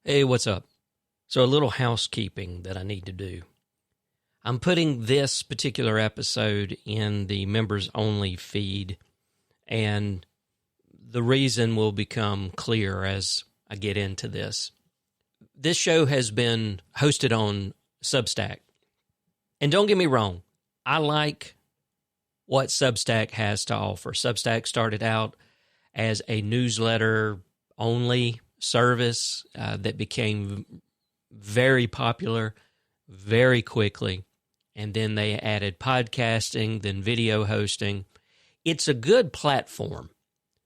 Hey, what's up? So a little housekeeping that I need to do. I'm putting this particular episode in the members-only feed, and the reason will become clear as I get into this. This show has been hosted on Substack. And don't get me wrong, I like what Substack has to offer. Substack started out as a newsletter-only service that became very popular very quickly, and then they added podcasting, then video hosting. It's a good platform,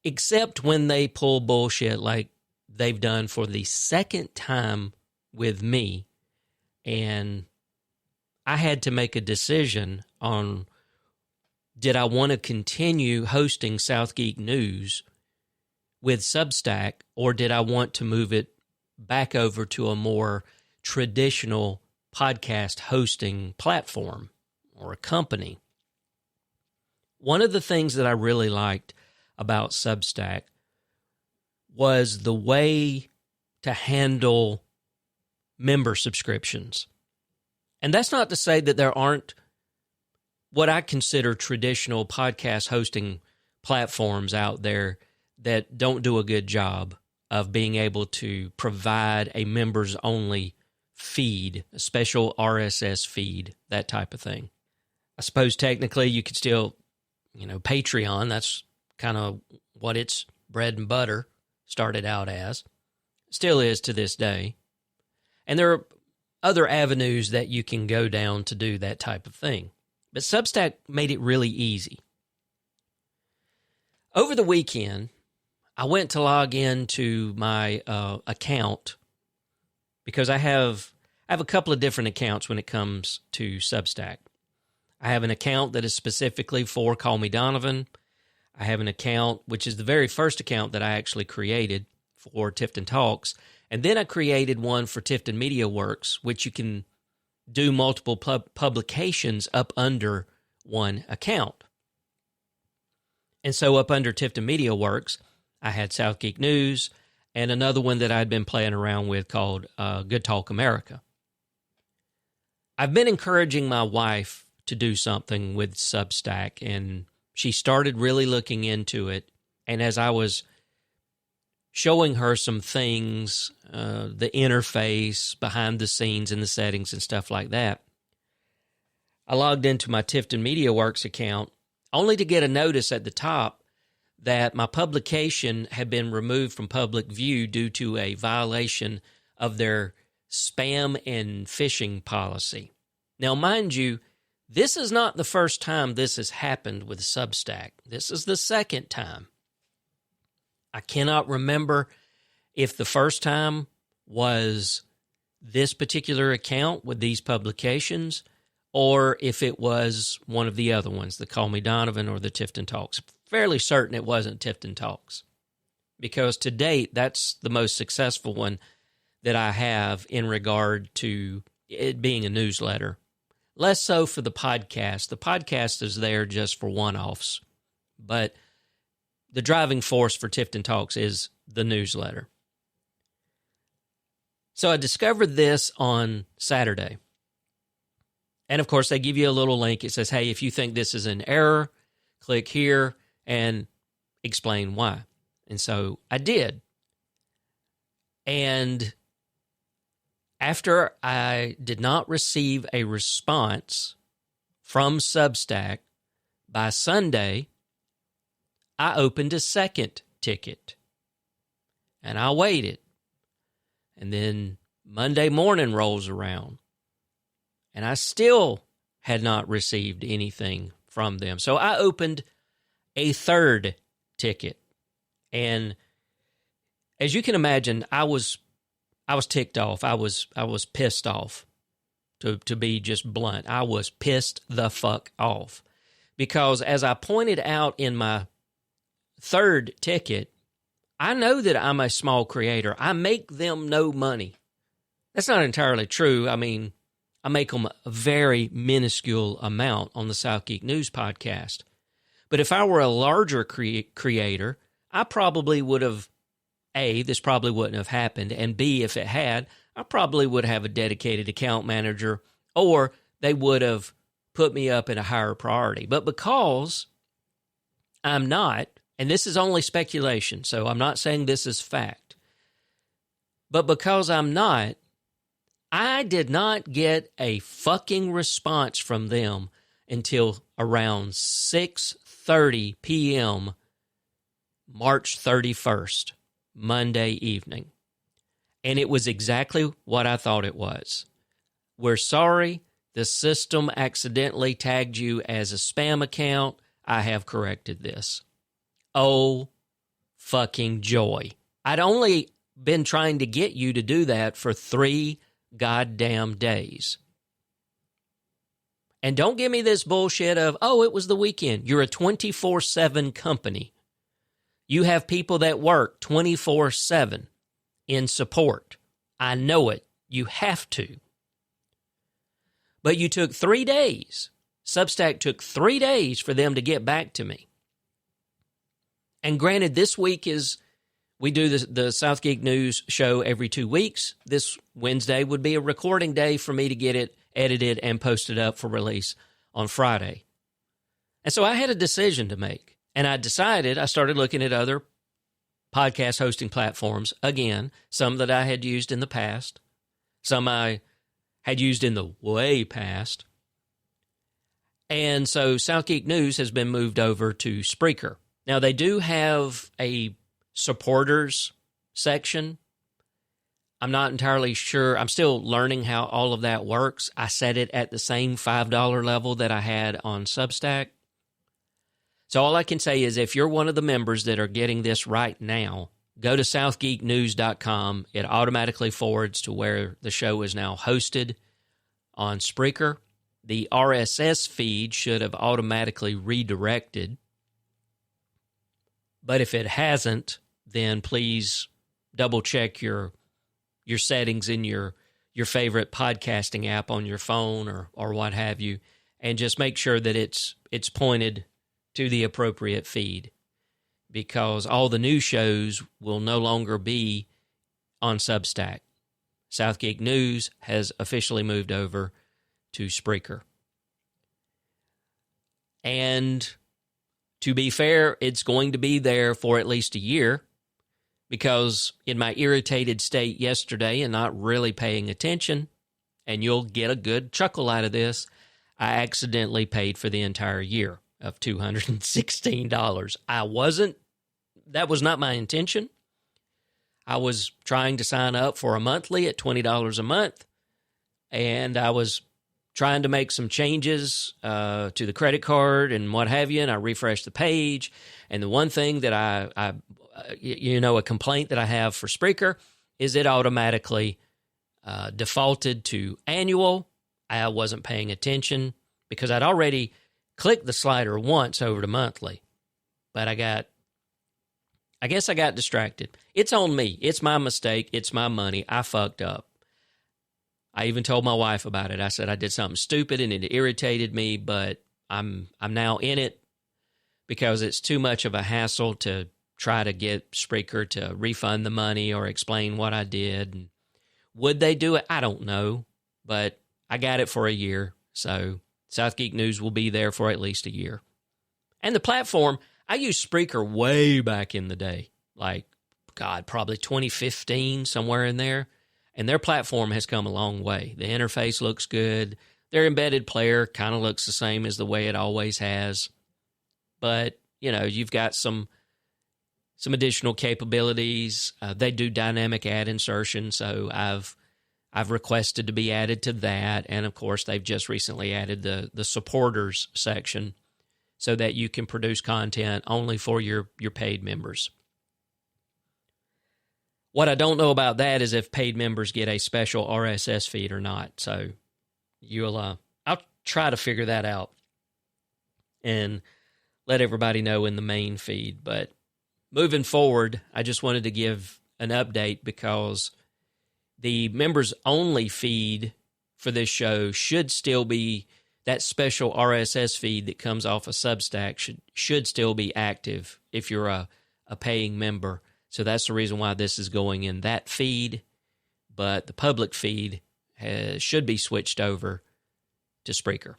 except when they pull bullshit like they've done for the second time with me, and I had to make a decision on did I want to continue hosting SouthGeek News with Substack, or did I want to move it back over to a more traditional podcast hosting platform or a company? One of the things that I really liked about Substack was the way to handle member subscriptions. And that's not to say that there aren't what I consider traditional podcast hosting platforms out there that don't do a good job of being able to provide a members-only feed, a special RSS feed, that type of thing. I suppose technically you could still, Patreon, that's kind of what its bread and butter started out as, still is to this day. And there are other avenues that you can go down to do that type of thing. But Substack made it really easy. Over the weekend, I went to log into my account because I have a couple of different accounts when it comes to Substack. I have an account that is specifically for Call Me Donovan. I have an account, which is the very first account that I actually created for Tifton Talks. And then I created one for Tifton Media Works, which you can do multiple publications up under one account. And so up under Tifton Media Works, I had SouthGeek News and another one that I'd been playing around with called Good Talk America. I've been encouraging my wife to do something with Substack, and she started really looking into it. And as I was showing her some things, the interface, behind the scenes and the settings and stuff like that, I logged into my Tifton Media Works account only to get a notice at the top that my publication had been removed from public view due to a violation of their spam and phishing policy. Now, mind you, this is not the first time this has happened with Substack. This is the second time. I cannot remember if the first time was this particular account with these publications or if it was one of the other ones, the Call Me Donovan or the Tifton Talks. Fairly certain it wasn't Tifton Talks, because to date, that's the most successful one that I have in regard to it being a newsletter. Less so for the podcast. The podcast is there just for one-offs, but the driving force for Tifton Talks is the newsletter. So I discovered this on Saturday. And of course, they give you a little link. It says, hey, if you think this is an error, click here and explain why. And so I did. And after I did not receive a response from Substack by Sunday, I opened a second ticket. And I waited. And then Monday morning rolls around. And I still had not received anything from them. So I opened a third ticket. And as you can imagine, I was ticked off. I was pissed off, to be just blunt. I was pissed the fuck off. Because as I pointed out in my third ticket, I know that I'm a small creator. I make them no money. That's not entirely true. I mean, I make them a very minuscule amount on the SouthGeek News podcast. But if I were a larger creator, I probably would have A, this probably wouldn't have happened, and B, if it had, I probably would have a dedicated account manager, or they would have put me up at a higher priority. But because I'm not, and this is only speculation, so I'm not saying this is fact, but because I'm not, I did not get a fucking response from them until around 6:30 p.m. March 31st, Monday evening. And it was exactly what I thought it was. We're sorry, the system accidentally tagged you as a spam account. I have corrected this. Oh, fucking joy. I'd only been trying to get you to do that for 3 goddamn days. And don't give me this bullshit of, oh, it was the weekend. You're a 24/7 company. You have people that work 24/7 in support. I know it. You have to. But you took 3 days. Substack took 3 days for them to get back to me. And granted, this week is, we do the SouthGeek News show every 2 weeks. This Wednesday would be a recording day for me to get it edited and posted up for release on Friday. And so I had a decision to make. And I started looking at other podcast hosting platforms, again, some that I had used in the past, some I had used in the way past. And so SouthGeek News has been moved over to Spreaker. Now, they do have a supporters section. I'm not entirely sure. I'm still learning how all of that works. I set it at the same $5 level that I had on Substack. So all I can say is if you're one of the members that are getting this right now, go to southgeeknews.com. It automatically forwards to where the show is now hosted on Spreaker. The RSS feed should have automatically redirected. But if it hasn't, then please double check your settings in your favorite podcasting app on your phone or what have you, and just make sure that it's pointed to the appropriate feed, because all the new shows will no longer be on Substack. SouthGeek News has officially moved over to Spreaker. And to be fair, it's going to be there for at least a year, because in my irritated state yesterday and not really paying attention, and you'll get a good chuckle out of this, I accidentally paid for the entire year of $216. That was not my intention. I was trying to sign up for a monthly at $20 a month, and I was trying to make some changes to the credit card and what have you, and I refreshed the page. And the one thing that a complaint that I have for Spreaker is it automatically defaulted to annual. I wasn't paying attention because I'd already clicked the slider once over to monthly, but I guess I got distracted. It's on me. It's my mistake. It's my money. I fucked up. I even told my wife about it. I said I did something stupid and it irritated me, but I'm now in it because it's too much of a hassle to try to get Spreaker to refund the money or explain what I did. And would they do it? I don't know, but I got it for a year, so SouthGeek News will be there for at least a year. And the platform, I used Spreaker way back in the day, like, God, probably 2015, somewhere in there. And their platform has come a long way. The interface looks good. Their embedded player kind of looks the same as the way it always has. But, you've got some additional capabilities. They do dynamic ad insertion, so I've requested to be added to that. And, of course, they've just recently added the supporters section so that you can produce content only for your paid members. What I don't know about that is if paid members get a special RSS feed or not. So I'll try to figure that out and let everybody know in the main feed. But moving forward, I just wanted to give an update because the members-only feed for this show should still be, that special RSS feed that comes off of Substack should still be active if you're a paying member. So that's the reason why this is going in that feed, but the public feed should be switched over to Spreaker.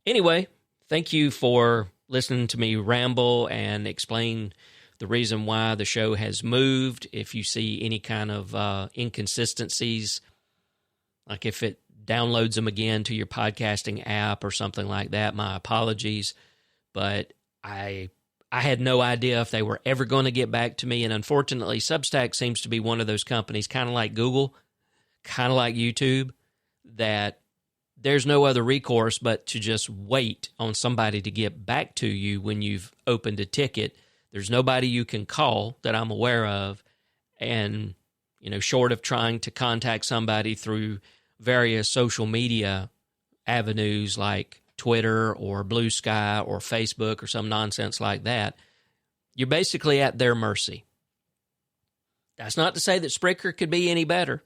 Anyway, thank you for listening to me ramble and explain the reason why the show has moved. If you see any kind of inconsistencies, like if it downloads them again to your podcasting app or something like that, my apologies. But I had no idea if they were ever going to get back to me. And unfortunately, Substack seems to be one of those companies, kind of like Google, kind of like YouTube, that there's no other recourse but to just wait on somebody to get back to you when you've opened a ticket. There's nobody you can call that I'm aware of. And, short of trying to contact somebody through various social media avenues like Twitter or Blue Sky or Facebook or some nonsense like that, you're basically at their mercy. That's not to say that Spreaker could be any better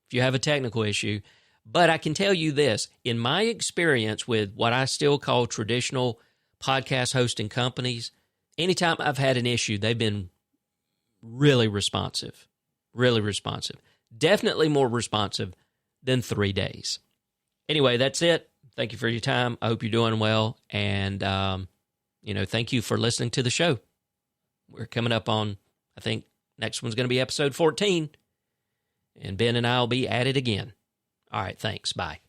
if you have a technical issue, but I can tell you this. In my experience with what I still call traditional podcast hosting companies, anytime I've had an issue, they've been really responsive, definitely more responsive than 3 days. Anyway, that's it. Thank you for your time. I hope you're doing well. And, thank you for listening to the show. We're coming up on, I think, next one's going to be episode 14. And Ben and I will be at it again. All right, thanks. Bye.